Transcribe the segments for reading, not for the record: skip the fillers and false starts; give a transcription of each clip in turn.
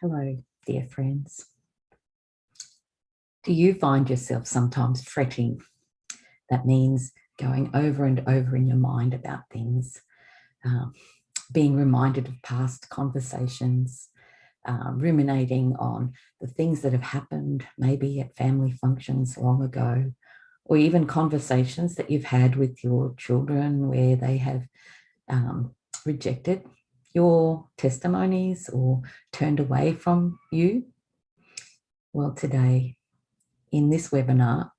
Hello, dear friends. Do you find yourself sometimes fretting? That means going over and over in your mind about things, being reminded of past conversations, ruminating on the things that have happened, maybe at family functions long ago, or even conversations that you've had with your children where they have rejected your testimonies or turned away from you. Well, today in this webinar,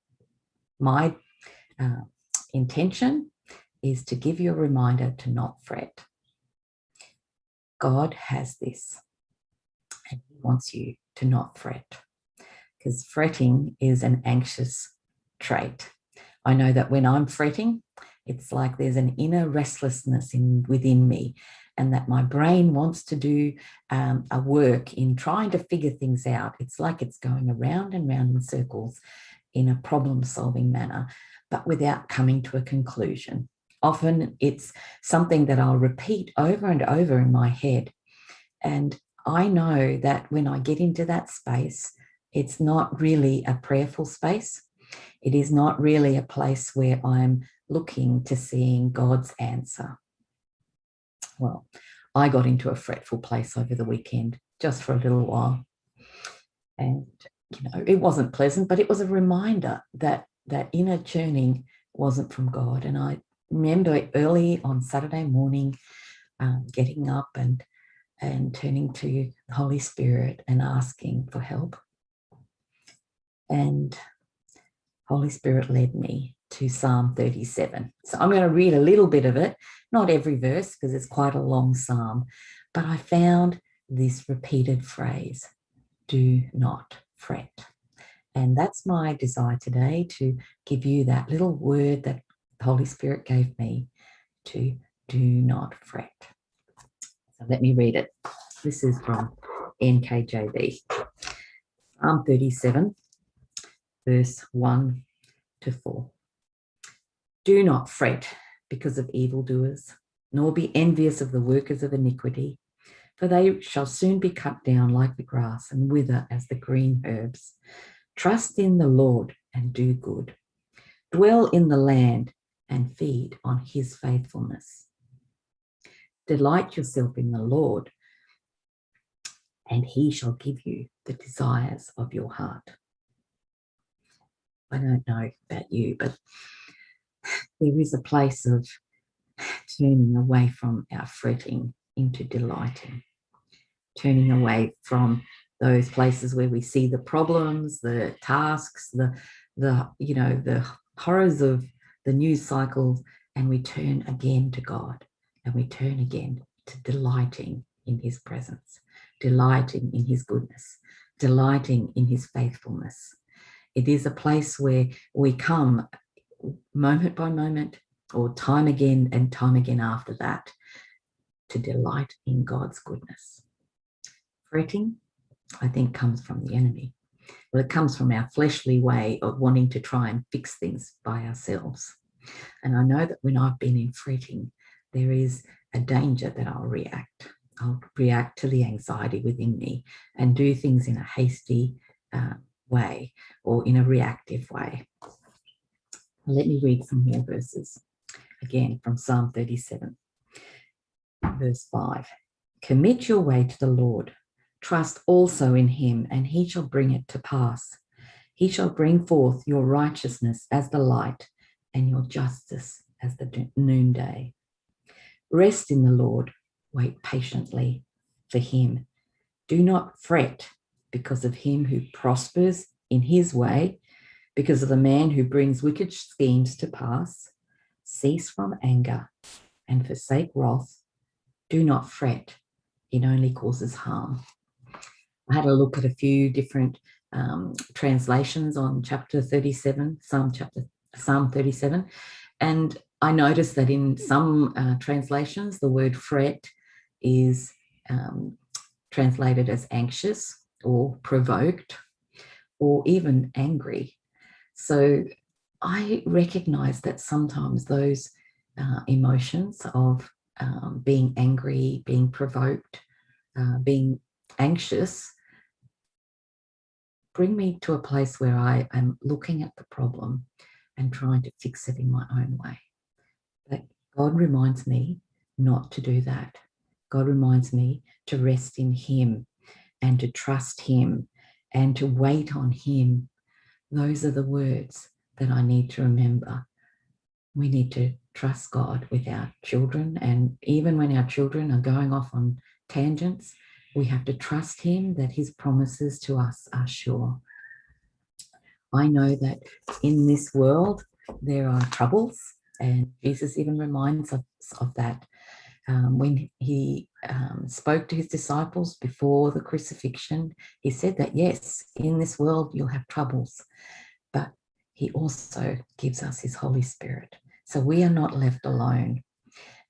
my intention is to give you a reminder to not fret. God has this, and He wants you to not fret, because fretting is an anxious trait. I know that when I'm fretting, it's like there's an inner restlessness within me, and that my brain wants to do a work in trying to figure things out. It's like it's going around and round in circles in a problem-solving manner, but without coming to a conclusion. Often it's something that I'll repeat over and over in my head. And I know that when I get into that space, it's not really a prayerful space. It is not really a place where I'm looking to seeing God's answer. Well, I got into a fretful place over the weekend, just for a little while. And, it wasn't pleasant, but it was a reminder that that inner churning wasn't from God. And I remember early on Saturday morning, getting up and turning to the Holy Spirit and asking for help. And Holy Spirit led me to Psalm 37. So I'm going to read a little bit of it, not every verse because it's quite a long psalm, but I found this repeated phrase, do not fret. And that's my desire today, to give you that little word that the Holy Spirit gave me, to do not fret. So let me read it. This is from NKJV. Psalm 37, verse 1 to 4. Do not fret because of evildoers, nor be envious of the workers of iniquity, for they shall soon be cut down like the grass and wither as the green herbs. Trust in the Lord and do good. Dwell in the land and feed on His faithfulness. Delight yourself in the Lord, and He shall give you the desires of your heart. I don't know about you, but there is a place of turning away from our fretting into delighting, turning away from those places where we see the problems, the tasks, the horrors of the news cycles, and we turn again to God, and we turn again to delighting in His presence, delighting in His goodness, delighting in His faithfulness. It is a place where we come moment by moment, or time again and time again after that, to delight in God's goodness. Fretting, I think, comes from the enemy. Well, it comes from our fleshly way of wanting to try and fix things by ourselves. And I know that when I've been in fretting, there is a danger that I'll react. I'll react to the anxiety within me and do things in a hasty way or in a reactive way. Let me read some more verses. Again, from Psalm 37, verse 5. Commit your way to the Lord. Trust also in Him, and He shall bring it to pass. He shall bring forth your righteousness as the light and your justice as the noonday. Rest in the Lord. Wait patiently for Him. Do not fret because of him who prospers in his way, because of the man who brings wicked schemes to pass. Cease from anger and forsake wrath. Do not fret. It only causes harm. I had a look at a few different translations on chapter 37, Psalm 37, and I noticed that in some translations, the word fret is translated as anxious or provoked or even angry. So I recognize that sometimes those emotions of being angry, being provoked, being anxious, bring me to a place where I am looking at the problem and trying to fix it in my own way. But God reminds me not to do that. God reminds me to rest in Him and to trust Him and to wait on Him. Those are the words that I need to remember. We need to trust God with our children, and even when our children are going off on tangents, we have to trust Him that His promises to us are sure. I know that in this world there are troubles, and Jesus even reminds us of that. When He spoke to His disciples before the crucifixion, He said that, yes, in this world you'll have troubles, but He also gives us His Holy Spirit. So we are not left alone.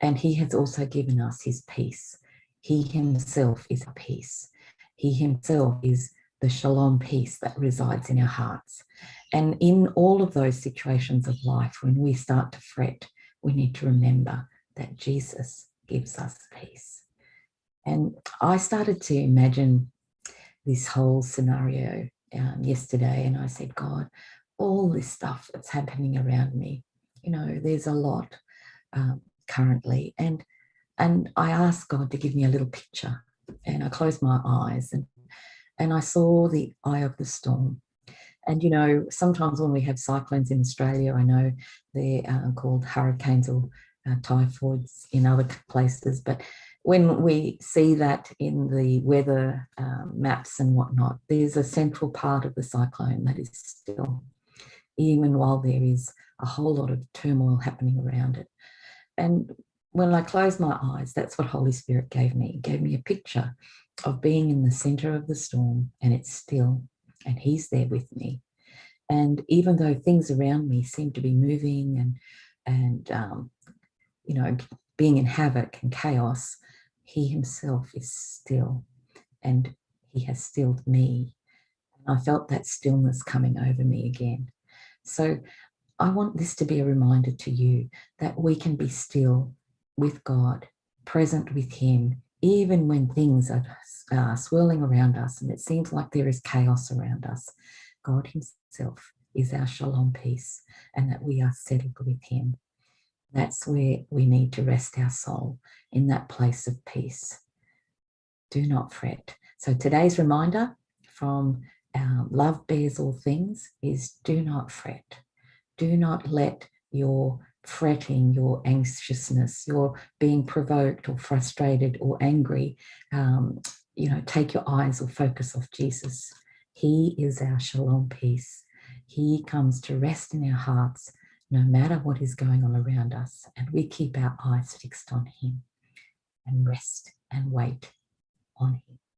And He has also given us His peace. He Himself is a peace. He Himself is the Shalom peace that resides in our hearts. And in all of those situations of life, when we start to fret, we need to remember that Jesus gives us peace. And I started to imagine this whole scenario yesterday, and I said, God, all this stuff that's happening around me, there's a lot currently, and I asked God to give me a little picture, and I closed my eyes, and I saw the eye of the storm. And sometimes when we have cyclones in Australia, I know they're called hurricanes or typhoids in other places, but when we see that in the weather maps and whatnot, there's a central part of the cyclone that is still, even while there is a whole lot of turmoil happening around it. And when I closed my eyes, that's what Holy Spirit gave me. It gave me a picture of being in the center of the storm, and it's still, and He's there with me. And even though things around me seem to be moving and being in havoc and chaos, He Himself is still, and He has stilled me. And I felt that stillness coming over me again. So I want this to be a reminder to you that we can be still with God, present with Him, even when things are swirling around us and it seems like there is chaos around us. God Himself is our Shalom peace, and that we are settled with Him. That's where we need to rest our soul, in that place of peace. Do not fret. So today's reminder from Love Bears All Things is do not fret. Do not let your fretting, your anxiousness, your being provoked or frustrated or angry, take your eyes or focus off Jesus. He is our Shalom peace. He comes to rest in our hearts no matter what is going on around us, and we keep our eyes fixed on Him and rest and wait on Him.